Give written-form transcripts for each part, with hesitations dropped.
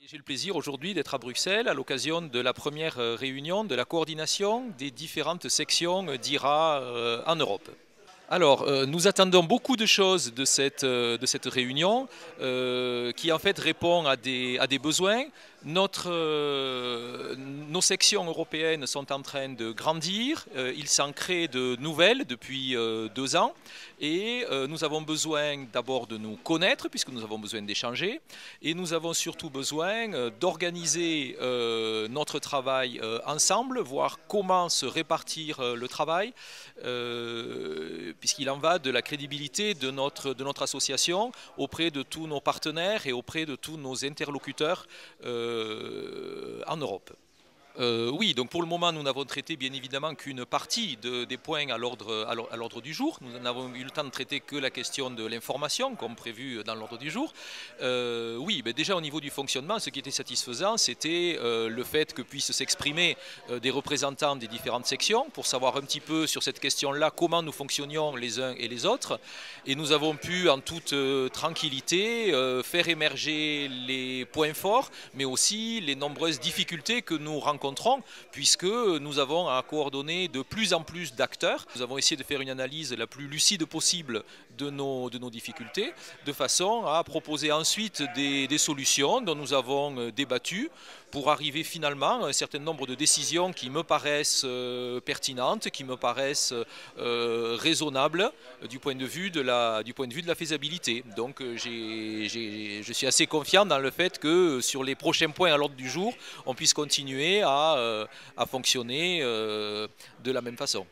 J'ai le plaisir aujourd'hui d'être à Bruxelles à l'occasion de la première réunion de la coordination des différentes sections d'IRA en Europe. Alors, nous attendons beaucoup de choses de cette réunion qui en fait répond à des besoins. Nos sections européennes sont en train de grandir, il s'en crée de nouvelles depuis 2 ans et nous avons besoin d'abord de nous connaître puisque nous avons besoin d'échanger et nous avons surtout besoin d'organiser notre travail ensemble, voir comment se répartir le travail puisqu'il en va de la crédibilité de notre association auprès de tous nos partenaires et auprès de tous nos interlocuteurs en Europe. Oui, donc pour le moment, nous n'avons traité bien évidemment qu'une partie des points à l'ordre du jour. Nous n'avons eu le temps de traiter que la question de l'information, comme prévu dans l'ordre du jour. Oui, mais déjà au niveau du fonctionnement, ce qui était satisfaisant, c'était le fait que puissent s'exprimer des représentants des différentes sections pour savoir un petit peu sur cette question-là comment nous fonctionnions les uns et les autres. Et nous avons pu en toute tranquillité faire émerger les points forts, mais aussi les nombreuses difficultés que nous rencontrons puisque nous avons à coordonner de plus en plus d'acteurs. Nous avons essayé de faire une analyse la plus lucide possible de nos difficultés, de façon à proposer ensuite des solutions dont nous avons débattu pour arriver finalement à un certain nombre de décisions qui me paraissent pertinentes, qui me paraissent raisonnables du point de vue de la faisabilité. Donc je suis assez confiant dans le fait que sur les prochains points à l'ordre du jour, on puisse continuer à fonctionner de la même façon.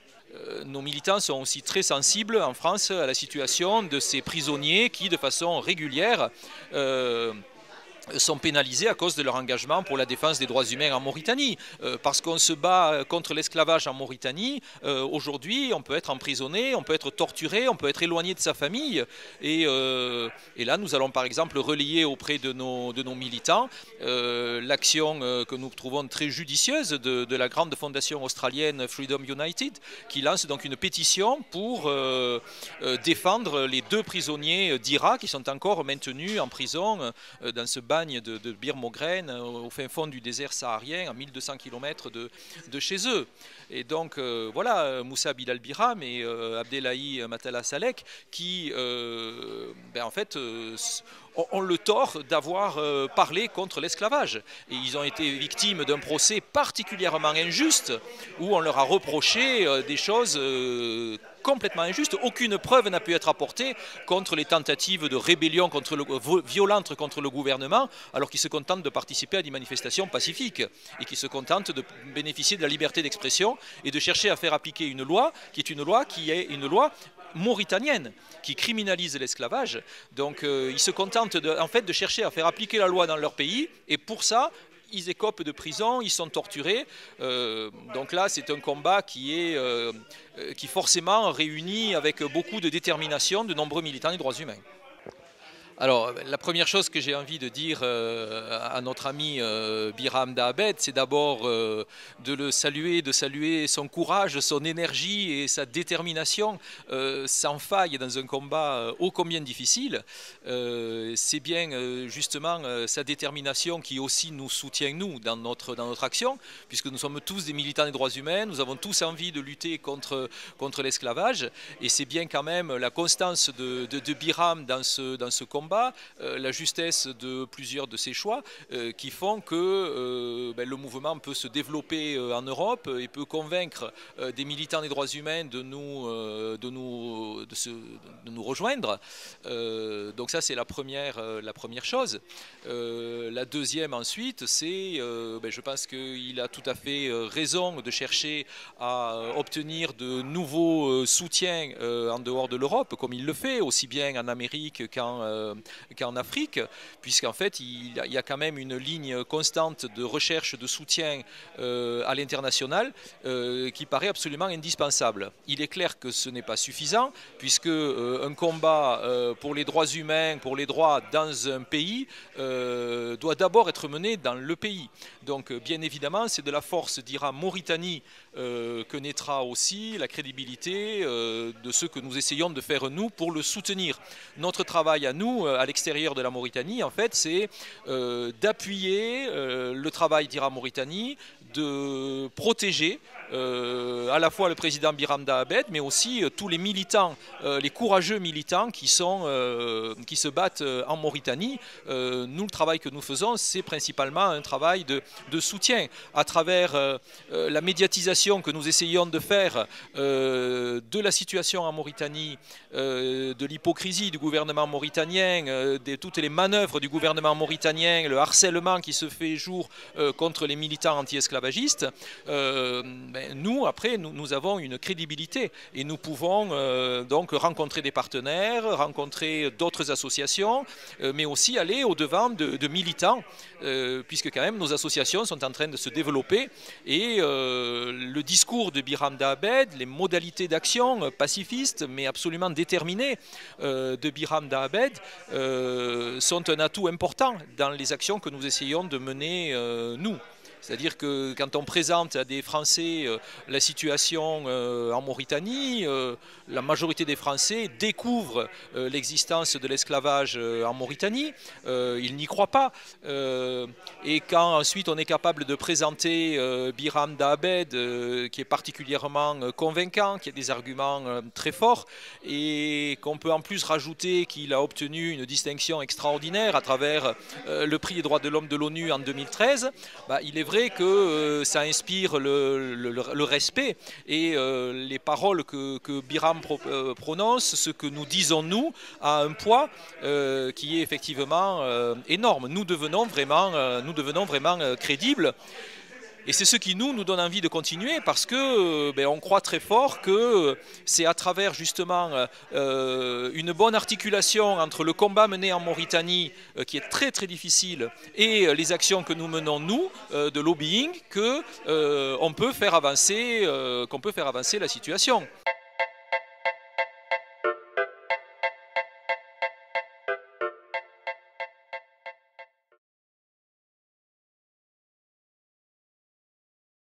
Nos militants sont aussi très sensibles en France à la situation de ces prisonniers qui, de façon régulière, sont pénalisés à cause de leur engagement pour la défense des droits humains en Mauritanie. Parce qu'on se bat contre l'esclavage en Mauritanie, aujourd'hui on peut être emprisonné, on peut être torturé, on peut être éloigné de sa famille. Et là nous allons par exemple relayer auprès de nos militants l'action que nous trouvons très judicieuse de la grande fondation australienne Freedom United, qui lance donc une pétition pour défendre les 2 prisonniers d'Irak qui sont encore maintenus en prison dans ce bagne de Bir Mogren au fin fond du désert saharien à 1200 km de chez eux. Et donc voilà, Moussa Bilal Biram et Abdelahi Matala Salek qui en fait ont le tort d'avoir parlé contre l'esclavage. Et ils ont été victimes d'un procès particulièrement injuste où on leur a reproché des choses complètement injustes. Aucune preuve n'a pu être apportée contre les tentatives de rébellion violentes contre le gouvernement, alors qu'ils se contentent de participer à des manifestations pacifiques et qui se contentent de bénéficier de la liberté d'expression et de chercher à faire appliquer une loi qui est une loi mauritanienne qui criminalise l'esclavage. Donc ils se contentent en fait de chercher à faire appliquer la loi dans leur pays et pour ça ils écopent de prison, ils sont torturés. Donc là c'est un combat qui forcément réunit avec beaucoup de détermination de nombreux militants des droits humains. Alors, la première chose que j'ai envie de dire à notre ami Biram Dahabed, c'est d'abord de le saluer, de saluer son courage, son énergie et sa détermination sans faille dans un combat ô combien difficile. C'est bien justement sa détermination qui aussi nous soutient, nous, dans notre action, puisque nous sommes tous des militants des droits humains, nous avons tous envie de lutter contre l'esclavage, et c'est bien quand même la constance de Biram dans ce combat, la justesse de plusieurs de ses choix qui font que le mouvement peut se développer en Europe et peut convaincre des militants des droits humains de nous rejoindre. Donc ça c'est la première chose. La deuxième ensuite c'est, je pense qu'il a tout à fait raison de chercher à obtenir de nouveaux soutiens en dehors de l'Europe, comme il le fait, aussi bien en Amérique qu'en Afrique, puisqu'en fait il y a quand même une ligne constante de recherche de soutien à l'international qui paraît absolument indispensable. Il est clair que ce n'est pas suffisant, puisque un combat pour les droits humains, pour les droits dans un pays, doit d'abord être mené dans le pays. Donc bien évidemment c'est de la force d'IRA Mauritanie que naîtra aussi la crédibilité de ce que nous essayons de faire nous pour le soutenir. Notre travail à nous, à l'extérieur de la Mauritanie, en fait, c'est d'appuyer le travail d'Iram Mauritanie, de protéger à la fois le président Biram Dahabed, mais aussi tous les militants, les courageux militants qui se battent en Mauritanie. Nous, le travail que nous faisons, c'est principalement un travail de soutien à travers la médiatisation que nous essayons de faire de la situation en Mauritanie, de l'hypocrisie du gouvernement mauritanien, de toutes les manœuvres du gouvernement mauritanien, le harcèlement qui se fait jour contre les militants anti-esclavagistes. Nous, après, nous avons une crédibilité et nous pouvons donc rencontrer des partenaires, rencontrer d'autres associations, mais aussi aller au-devant de militants, puisque quand même nos associations sont en train de se développer et le discours de Biram Dahabed, les modalités d'action pacifistes mais absolument déterminées de Biram Dahabed sont un atout important dans les actions que nous essayons de mener nous. C'est-à-dire que quand on présente à des Français la situation en Mauritanie, la majorité des Français découvrent l'existence de l'esclavage en Mauritanie, ils n'y croient pas. Et quand ensuite on est capable de présenter Biram Dahabed, qui est particulièrement convaincant, qui a des arguments très forts, et qu'on peut en plus rajouter qu'il a obtenu une distinction extraordinaire à travers le prix des droits de l'homme de l'ONU en 2013, il est vrai que ça inspire le respect et les paroles que Biram prononce, ce que nous disons nous, a un poids qui est effectivement énorme. Nous devenons vraiment crédibles. Et c'est ce qui nous donne envie de continuer parce que on croit très fort que c'est à travers justement une bonne articulation entre le combat mené en Mauritanie, qui est très très difficile, et les actions que nous menons nous, de lobbying, qu'on peut faire avancer la situation.